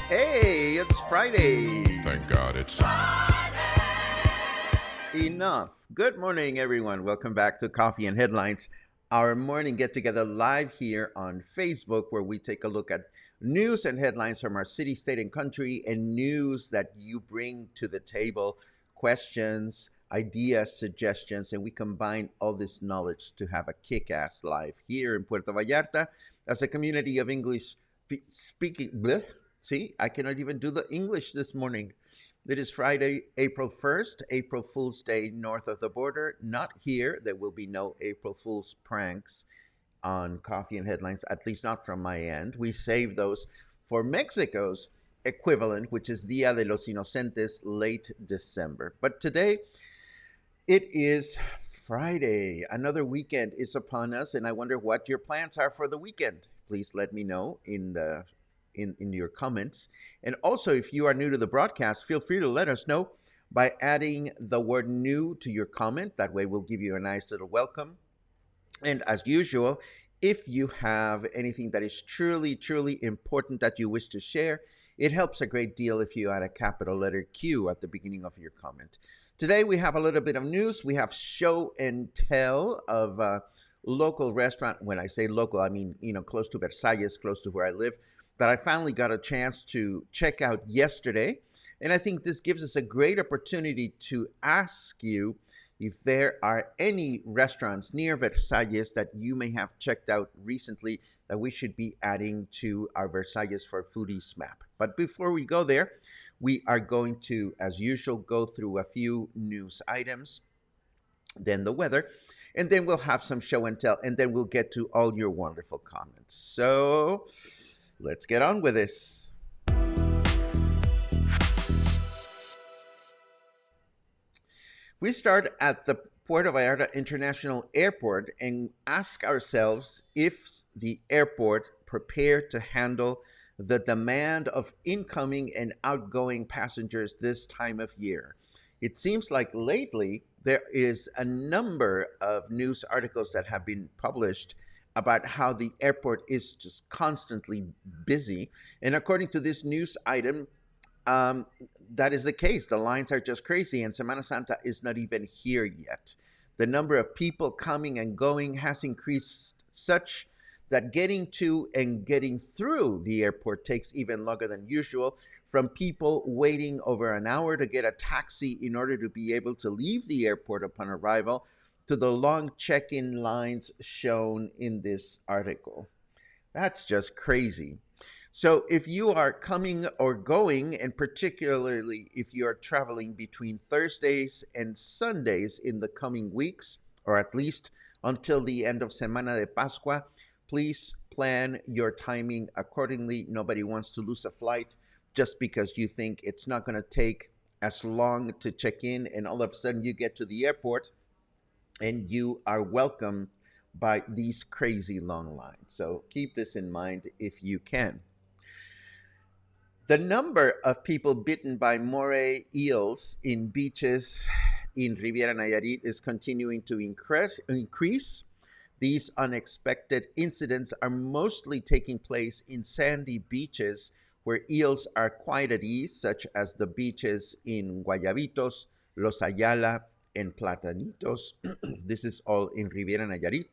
Hey, it's Friday. Thank God it's Enough. Good morning, everyone. Welcome back to Coffee and Headlines, our morning get together live here on Facebook, where we take a look at news and headlines from our city, state, and country, and news that you bring to the table, questions, ideas, suggestions, and we combine all this knowledge to have a kick ass live here in Puerto Vallarta as a community of English speaking. Bleh, see, I cannot even do the English this morning. It is Friday, April 1st, April Fool's Day north of the border. Not here. There will be no April Fool's pranks on Coffee and Headlines, at least not from my end. We save those for Mexico's equivalent, which is Dia de los Inocentes, late December. But today, it is Friday. Another weekend is upon us, and I wonder what your plans are for the weekend. Please let me know in your comments. And also, if you are new to the broadcast, feel free to let us know by adding the word new to your comment. That way we'll give you a nice little welcome. And as usual, if you have anything that is truly, truly important that you wish to share, it helps a great deal if you add a capital letter Q at the beginning of your comment. Today we have a little bit of news. We have show and tell of a local restaurant. When I say local, I mean, close to Versalles, close to where I live, that I finally got a chance to check out yesterday. And I think this gives us a great opportunity to ask you if there are any restaurants near Versalles that you may have checked out recently that we should be adding to our Versalles for Foodies map. But before we go there, we are going to, as usual, go through a few news items, then the weather, and then we'll have some show and tell, and then we'll get to all your wonderful comments. So let's get on with this. We start at the Puerto Vallarta International Airport and ask ourselves if the airport prepared to handle the demand of incoming and outgoing passengers this time of year. It seems like lately there is a number of news articles that have been published about how the airport is just constantly busy. And according to this news item, that is the case. The lines are just crazy, and Semana Santa is not even here yet. The number of people coming and going has increased such that getting to and getting through the airport takes even longer than usual, from people waiting over an hour to get a taxi in order to be able to leave the airport upon arrival, to the long check-in lines shown in this article. That's just crazy. So if you are coming or going, and particularly if you are traveling between Thursdays and Sundays in the coming weeks, or at least until the end of Semana de Pascua, please plan your timing accordingly. Nobody wants to lose a flight just because you think it's not going to take as long to check in, and all of a sudden you get to the airport and you are welcomed by these crazy long lines. So keep this in mind if you can. The number of people bitten by moray eels in beaches in Riviera Nayarit is continuing to increase. These unexpected incidents are mostly taking place in sandy beaches where eels are quite at ease, such as the beaches in Guayabitos, Los Ayala, and Platanitos. This is all in Riviera Nayarit.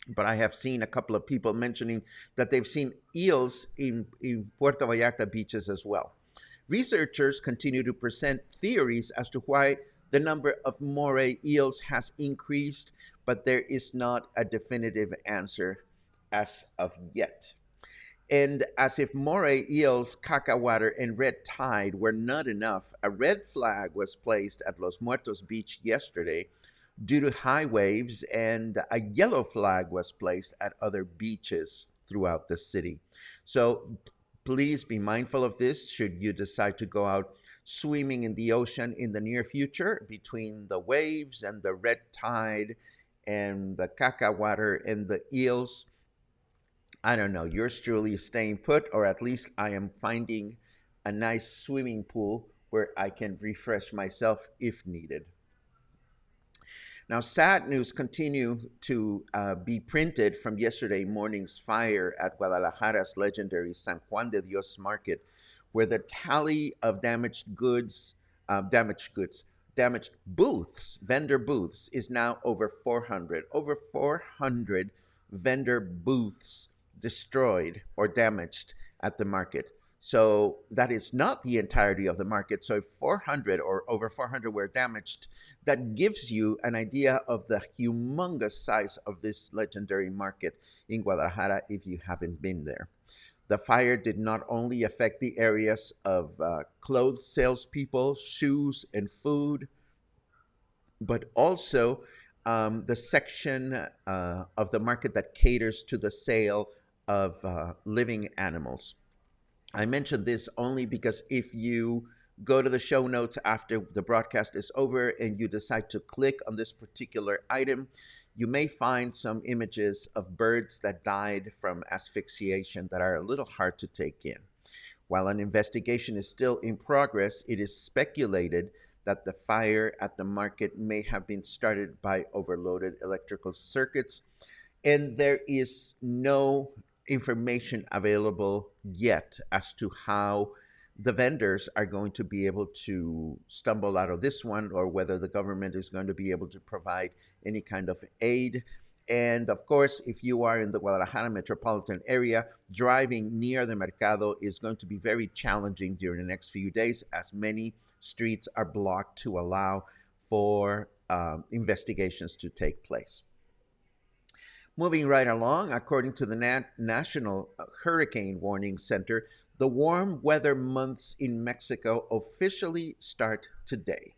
But I have seen a couple of people mentioning that they've seen eels in Puerto Vallarta beaches as well. Researchers continue to present theories as to why the number of moray eels has increased, but there is not a definitive answer as of yet. And as if moray eels, cacawater, and red tide were not enough, a red flag was placed at Los Muertos Beach yesterday due to high waves, and a yellow flag was placed at other beaches throughout the city. So please be mindful of this should you decide to go out swimming in the ocean in the near future. Between the waves and the red tide and the cacawater and the eels, I don't know, yours truly is staying put, or at least I am finding a nice swimming pool where I can refresh myself if needed. Now, sad news continue to be printed from yesterday morning's fire at Guadalajara's legendary San Juan de Dios market, where the tally of damaged booths, vendor booths, is now over 400. Over 400 vendor booths destroyed or damaged at the market. So that is not the entirety of the market. So if 400 or over 400 were damaged, that gives you an idea of the humongous size of this legendary market in Guadalajara if you haven't been there. The fire did not only affect the areas of clothes salespeople, shoes, and food, but also the section of the market that caters to the sale of living animals. I mentioned this only because if you go to the show notes after the broadcast is over and you decide to click on this particular item, you may find some images of birds that died from asphyxiation that are a little hard to take in. While an investigation is still in progress, it is speculated that the fire at the market may have been started by overloaded electrical circuits, and there is no information available yet as to how the vendors are going to be able to stumble out of this one, or whether the government is going to be able to provide any kind of aid. And of course, if you are in the Guadalajara metropolitan area, driving near the Mercado is going to be very challenging during the next few days, as many streets are blocked to allow for investigations to take place. Moving right along, according to the National Hurricane Warning Center, the warm weather months in Mexico officially start today.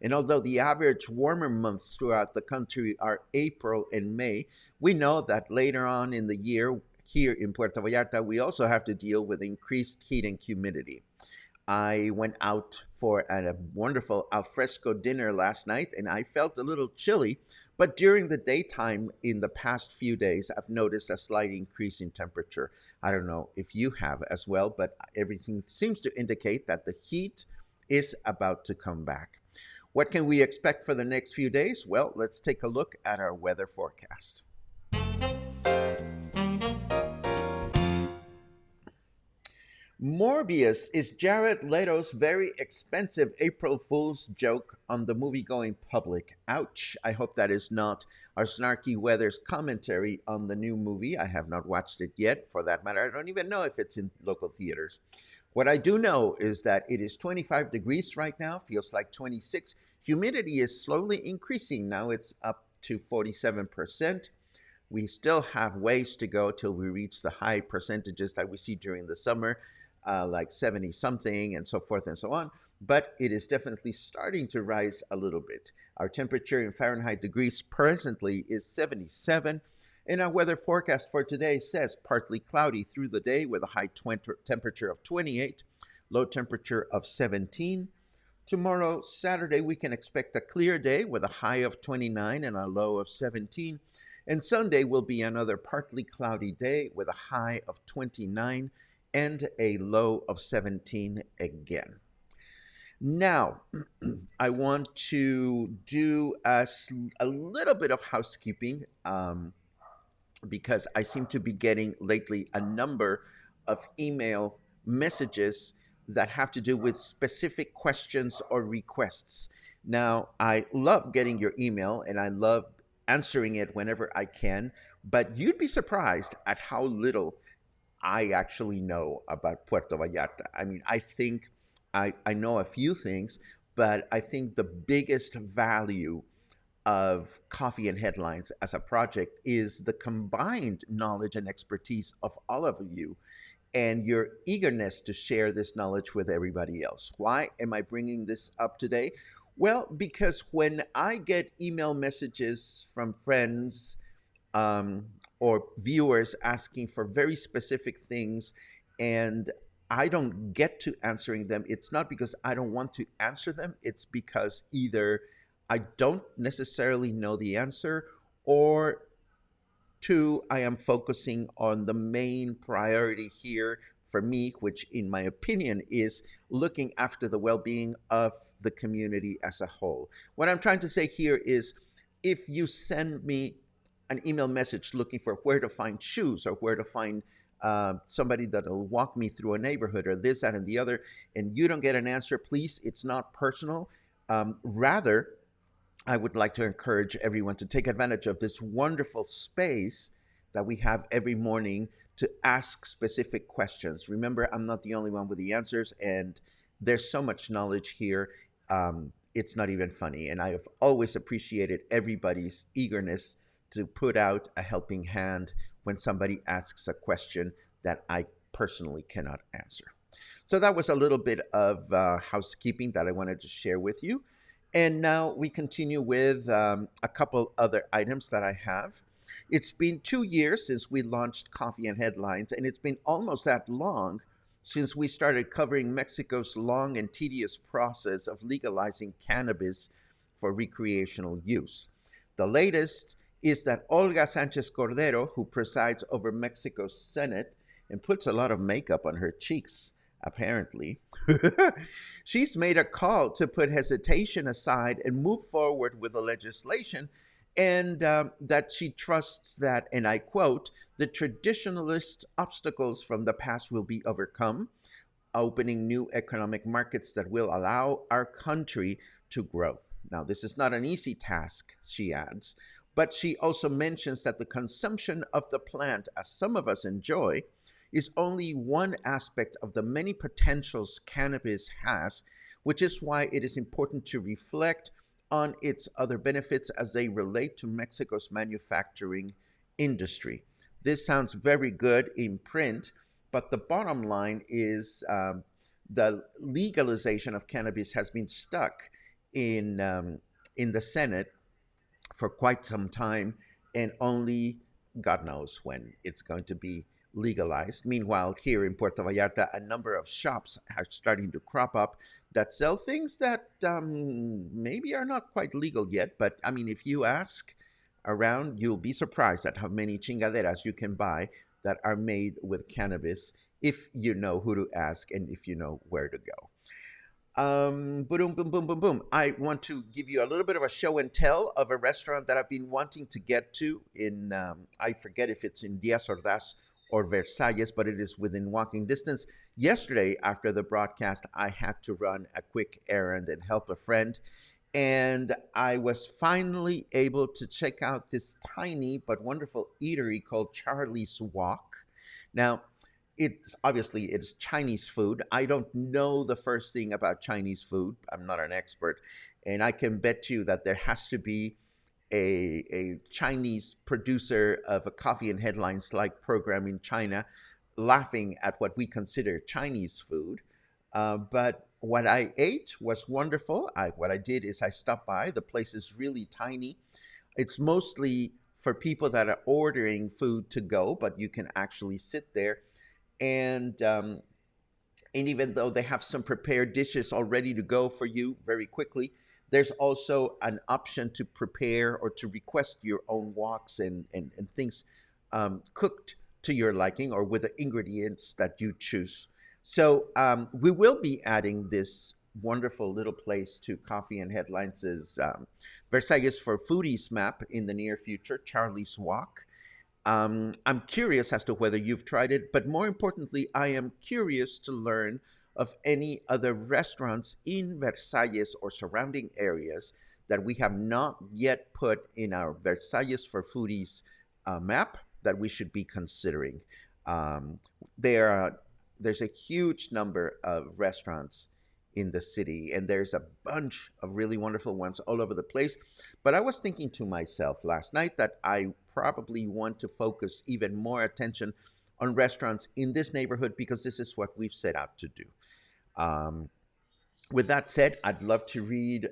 And although the average warmer months throughout the country are April and May, we know that later on in the year, here in Puerto Vallarta, we also have to deal with increased heat and humidity. I went out for a wonderful alfresco dinner last night, and I felt a little chilly. But during the daytime in the past few days, I've noticed a slight increase in temperature. I don't know if you have as well, but everything seems to indicate that the heat is about to come back. What can we expect for the next few days? Well, let's take a look at our weather forecast. Morbius is Jared Leto's very expensive April Fool's joke on the movie-going public. Ouch. I hope that is not our snarky weather's commentary on the new movie. I have not watched it yet. For that matter, I don't even know if it's in local theaters. What I do know is that it is 25 degrees right now, feels like 26. Humidity is slowly increasing. Now it's up to 47%. We still have ways to go till we reach the high percentages that we see during the summer, like 70 something and so forth and so on. But it is definitely starting to rise a little bit. Our temperature in Fahrenheit degrees presently is 77. And our weather forecast for today says partly cloudy through the day with a high temperature of 28, low temperature of 17. Tomorrow, Saturday, we can expect a clear day with a high of 29 and a low of 17. And Sunday will be another partly cloudy day with a high of 29 and a low of 17 again. Now, I want to do a little bit of housekeeping because I seem to be getting lately a number of email messages that have to do with specific questions or requests. Now, I love getting your email and I love answering it whenever I can, but you'd be surprised at how little I actually know about Puerto Vallarta. I mean, I think I know a few things, but I think the biggest value of Coffee and Headlines as a project is the combined knowledge and expertise of all of you and your eagerness to share this knowledge with everybody else. Why am I bringing this up today? Well, because when I get email messages from friends um, or viewers asking for very specific things and I don't get to answering them, it's not because I don't want to answer them, it's because either I don't necessarily know the answer, or two, I am focusing on the main priority here for me, which, in my opinion, is looking after the well being of the community as a whole. What I'm trying to say here is if you send me an email message looking for where to find shoes or where to find somebody that'll walk me through a neighborhood or this, that, and the other, and you don't get an answer, please, it's not personal. Rather, I would like to encourage everyone to take advantage of this wonderful space that we have every morning to ask specific questions. Remember, I'm not the only one with the answers, and there's so much knowledge here. It's not even funny. And I have always appreciated everybody's eagerness to put out a helping hand when somebody asks a question that I personally cannot answer. So that was a little bit of housekeeping that I wanted to share with you. And now we continue with a couple other items that I have. It's been 2 years since we launched Coffee and Headlines, and it's been almost that long since we started covering Mexico's long and tedious process of legalizing cannabis for recreational use. The latest is that Olga Sanchez Cordero, who presides over Mexico's Senate and puts a lot of makeup on her cheeks, apparently, she's made a call to put hesitation aside and move forward with the legislation, and that she trusts that, and I quote, the traditionalist obstacles from the past will be overcome, opening new economic markets that will allow our country to grow. Now, this is not an easy task, she adds, but she also mentions that the consumption of the plant, as some of us enjoy, is only one aspect of the many potentials cannabis has, which is why it is important to reflect on its other benefits as they relate to Mexico's manufacturing industry. This sounds very good in print, but the bottom line is the legalization of cannabis has been stuck in the Senate for quite some time, and only God knows when it's going to be legalized. Meanwhile, here in Puerto Vallarta, a number of shops are starting to crop up that sell things that maybe are not quite legal yet. But I mean, if you ask around, you'll be surprised at how many chingaderas you can buy that are made with cannabis if you know who to ask and if you know where to go. Boom, boom, boom, boom, boom. I want to give you a little bit of a show and tell of a restaurant that I've been wanting to get to in, I forget if it's in Diaz Ordaz or Versalles, but it is within walking distance. Yesterday, after the broadcast, I had to run a quick errand and help a friend. And I was finally able to check out this tiny but wonderful eatery called Charly's Walk. Now, it's Chinese food. I don't know the first thing about Chinese food. I'm not an expert, and I can bet you that there has to be a Chinese producer of a Coffee and Headlines like program in China laughing at what we consider Chinese food. But what I ate was wonderful. What I did is I stopped by. The place is really tiny. It's mostly for people that are ordering food to go, but you can actually sit there. And even though they have some prepared dishes all ready to go for you very quickly, there's also an option to prepare or to request your own woks and things cooked to your liking or with the ingredients that you choose. So we will be adding this wonderful little place to Coffee and Headlines' Versailles for Foodies map in the near future, Charlie's Walk. I'm curious as to whether you've tried it, but more importantly, I am curious to learn of any other restaurants in Versailles or surrounding areas that we have not yet put in our Versailles for Foodies map that we should be considering. Um, there are, there's a huge number of restaurants in the city, and there's a bunch of really wonderful ones all over the place. But I was thinking to myself last night that I probably want to focus even more attention on restaurants in this neighborhood because this is what we've set out to do. Um, with that said, I'd love to read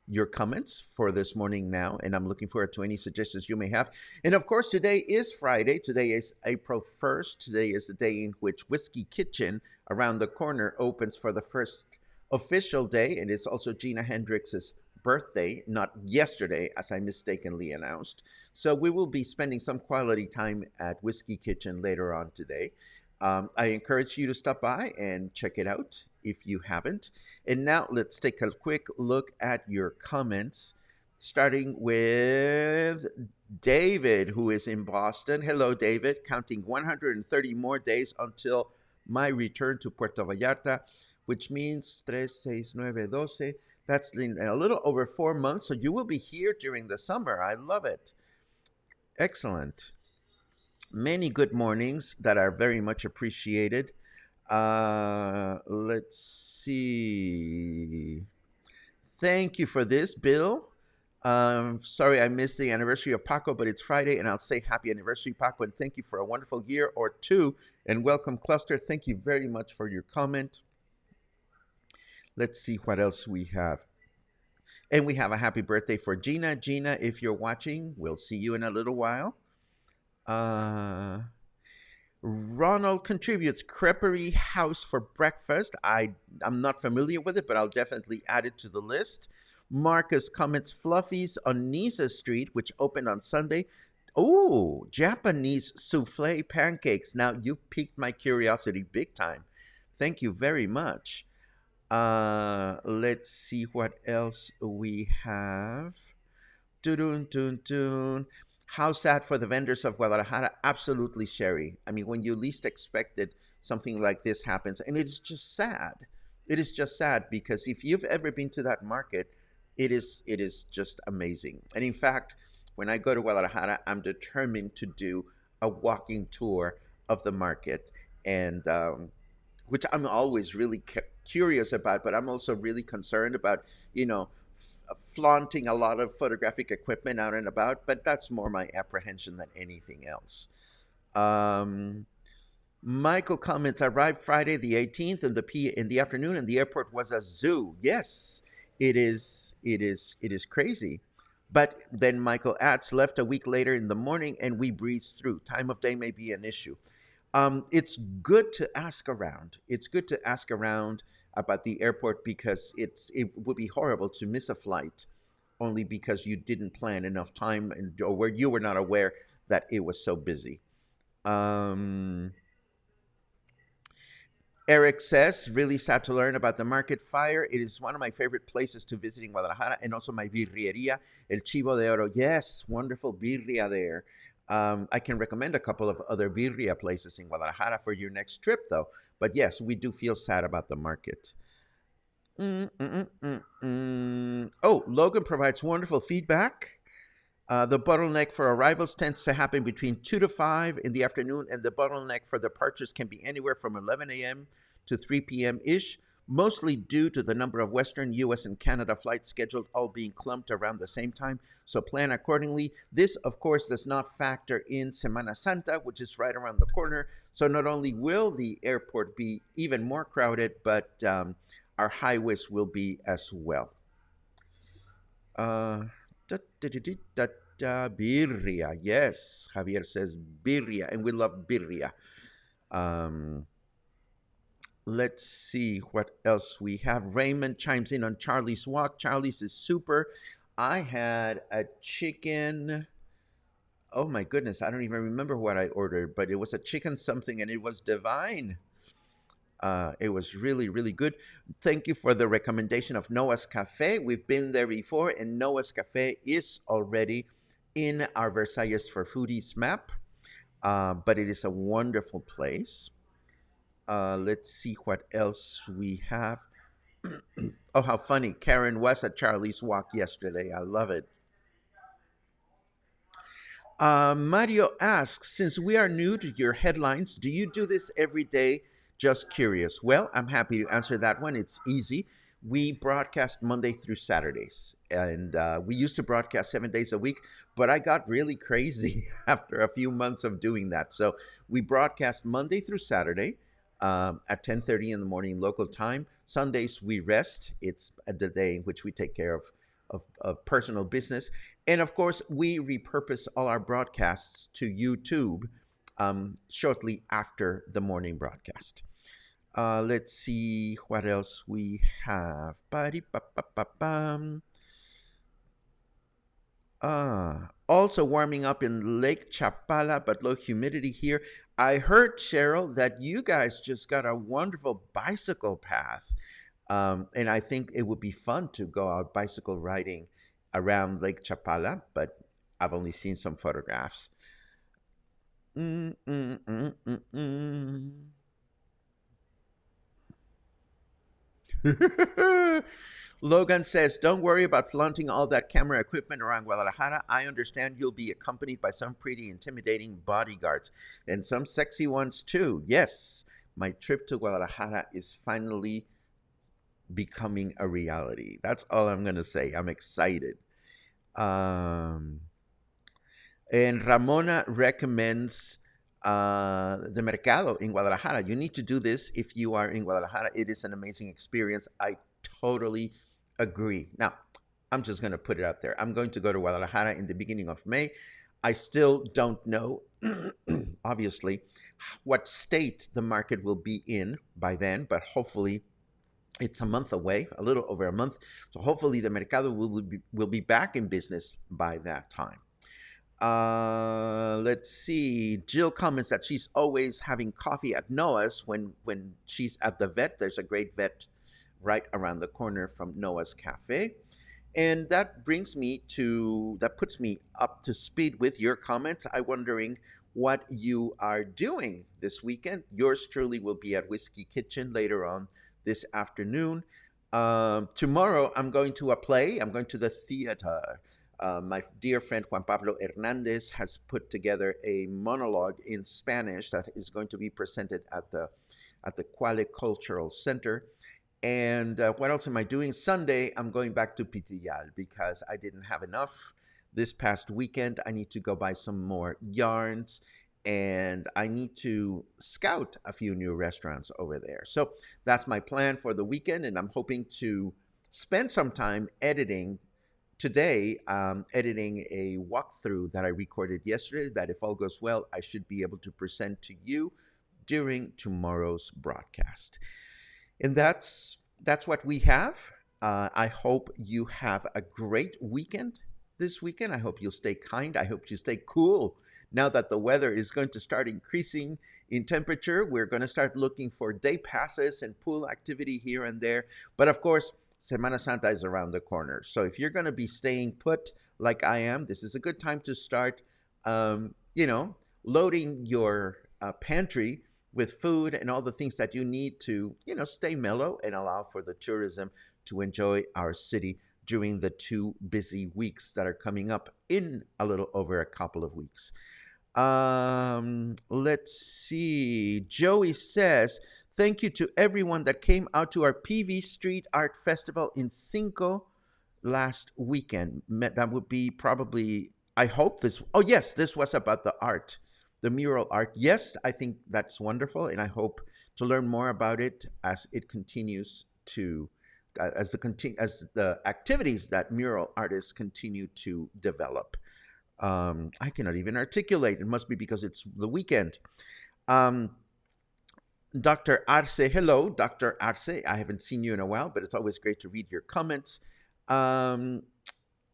your comments for this morning now, and I'm looking forward to any suggestions you may have. And of course, today is Friday. Today is April 1st. Today is the day in which Whiskey Kitchen around the corner opens for the first official day, and it's also Gina Hendrix's birthday, not yesterday, as I mistakenly announced. So we will be spending some quality time at Whiskey Kitchen later on today. I encourage you to stop by and check it out if you haven't. And now let's take a quick look at your comments, starting with David, who is in Boston. Hello, David. Counting 130 more days until my return to Puerto Vallarta, which means 3, 6, 9, 12. That's in a little over 4 months. So you will be here during the summer. I love it. Excellent. Many good mornings that are very much appreciated. Let's see. Thank you for this, Bill. Sorry I missed the anniversary of Paco, but it's Friday, and I'll say happy anniversary, Paco, and thank you for a wonderful year or two, and welcome, Cluster. Thank you very much for your comment. Let's see what else we have. And we have a happy birthday for Gina. Gina, if you're watching, we'll see you in a little while. Ronald contributes creperie house for breakfast. I'm not familiar with it, but I'll definitely add it to the list. Marcus comments Fluffy's on Nisa Street, which opened on Sunday. Oh, Japanese souffle pancakes. Now you piqued my curiosity big time. Thank you very much. Let's see what else we have. Dun dun dun. How sad for the vendors of Guadalajara. Absolutely, Sherry. I mean, when you least expected, something like this happens, and it's just sad. It is just sad because if you've ever been to that market, it is just amazing. And in fact, when I go to Guadalajara, I'm determined to do a walking tour of the market, and which I'm always really curious about, but I'm also really concerned about, flaunting a lot of photographic equipment out and about, but that's more my apprehension than anything else. Michael comments, arrived Friday the 18th in the afternoon, and the airport was a zoo. Yes, it is crazy. But then Michael adds, left a week later in the morning, and we breezed through. Time of day may be an issue. It's good to ask around. It's good to ask around about the airport because it would be horrible to miss a flight only because you didn't plan enough time or where you were not aware that it was so busy. Eric says, really sad to learn about the market fire. It is one of my favorite places to visit in Guadalajara, and also my birrieria, El Chivo de Oro. Yes, wonderful birria there. I can recommend a couple of other birria places in Guadalajara for your next trip, though. But yes, we do feel sad about the market. Oh, Logan provides wonderful feedback. The bottleneck for arrivals tends to happen between 2 to 5 in the afternoon, and the bottleneck for departures can be anywhere from 11 a.m. to 3 p.m.-ish, mostly due to the number of Western, U.S., and Canada flights scheduled all being clumped around the same time, so plan accordingly. This, of course, does not factor in Semana Santa, which is right around the corner, so not only will the airport be even more crowded, but our highways will be as well. Birria, yes. Javier says birria, and we love birria. Let's see what else we have. Raymond chimes in on Charlie's Walk. Charlie's is super. I had a chicken Oh my goodness, I don't even remember what I ordered, but it was a chicken something and it was divine. It was really, really good. Thank you for the recommendation of Noah's Cafe. We've been there before, and Noah's Cafe is already in our Versailles for Foodies map, but it is a wonderful place. Let's see what else we have. Oh, how funny. Karen was at Charlie's Walk yesterday. I love it. Mario asks, since we are new to your headlines, do you do this every day? Just curious. Well, I'm happy to answer that one. It's easy. We broadcast Monday through Saturdays, and we used to broadcast 7 days a week, but I got really crazy after a few months of doing that. So we broadcast Monday through Saturday at 10:30 in the morning local time. Sundays we rest. It's the day in which we take care of personal business. And of course, we repurpose all our broadcasts to YouTube shortly after the morning broadcast. Let's see what else we have. Also warming up in Lake Chapala, but low humidity here. I heard, Cheryl, that you guys just got a wonderful bicycle path. And I think it would be fun to go out bicycle riding around Lake Chapala, but I've only seen some photographs. Mm, mm, mm, mm. Logan says, don't worry about flaunting all that camera equipment around Guadalajara. I understand you'll be accompanied by some pretty intimidating bodyguards and some sexy ones too. Yes, my trip to Guadalajara is finally becoming a reality. That's all I'm going to say. I'm excited. Um, and Ramona recommends the Mercado in Guadalajara. You need to do this if you are in Guadalajara. It is an amazing experience. I totally agree. Now, I'm just going to put it out there. I'm going to go to Guadalajara in the beginning of May. I still don't know, obviously, what state the market will be in by then, but hopefully it's a month away, a little over a month. So hopefully the Mercado will be back in business by that time. Let's see. Jill comments that she's always having coffee at Noah's when she's at the vet. There's a great vet right around the corner from Noah's Cafe. And that puts me up to speed with your comments. I'm wondering what you are doing this weekend. Yours truly will be at Whiskey Kitchen later on this afternoon. Tomorrow, I'm going to a play. I'm going to the theater. My dear friend Juan Pablo Hernandez has put together a monologue in Spanish that is going to be presented at the Quale Cultural Center. And what else am I doing? Sunday, I'm going back to Pitillal because I didn't have enough this past weekend. I need to go buy some more yarns and I need to scout a few new restaurants over there. So that's my plan for the weekend, and I'm hoping to spend some time editing today, editing a walkthrough that I recorded yesterday that, if all goes well, I should be able to present to you during tomorrow's broadcast. And that's what we have. I hope you have a great weekend this weekend. I hope you'll stay kind. I hope you stay cool. Now that the weather is going to start increasing in temperature, we're going to start looking for day passes and pool activity here and there. But of course, Semana Santa is around the corner. So if you're going to be staying put like I am, this is a good time to start, loading your pantry with food and all the things that you need to, stay mellow and allow for the tourism to enjoy our city during the 2 busy weeks that are coming up in a little over a couple of weeks. Let's see. Joey says, thank you to everyone that came out to our PV Street Art Festival in Cinco last weekend. That would be probably, I hope this, oh yes, this was about the art, the mural art. Yes, I think that's wonderful, and I hope to learn more about it as it continues to, as the activities that mural artists continue to develop. I cannot even articulate. It must be because it's the weekend. Dr. Arce, hello, Dr. Arce. I haven't seen you in a while, but it's always great to read your comments.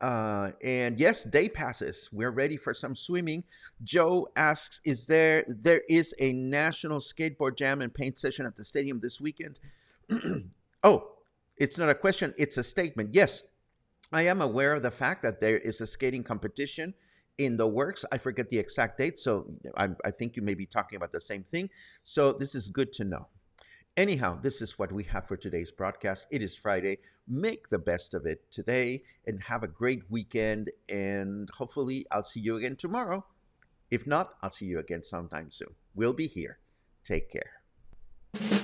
And yes, day passes. We're ready for some swimming. Joe asks, "There is a national skateboard jam and paint session at the stadium this weekend?" Oh, it's not a question; it's a statement. Yes, I am aware of the fact that there is a skating competition in the works. I forget the exact date, so I think you may be talking about the same thing. So this is good to know. Anyhow, this is what we have for today's broadcast. It is Friday. Make the best of it today and have a great weekend. And hopefully, I'll see you again tomorrow. If not, I'll see you again sometime soon. We'll be here. Take care.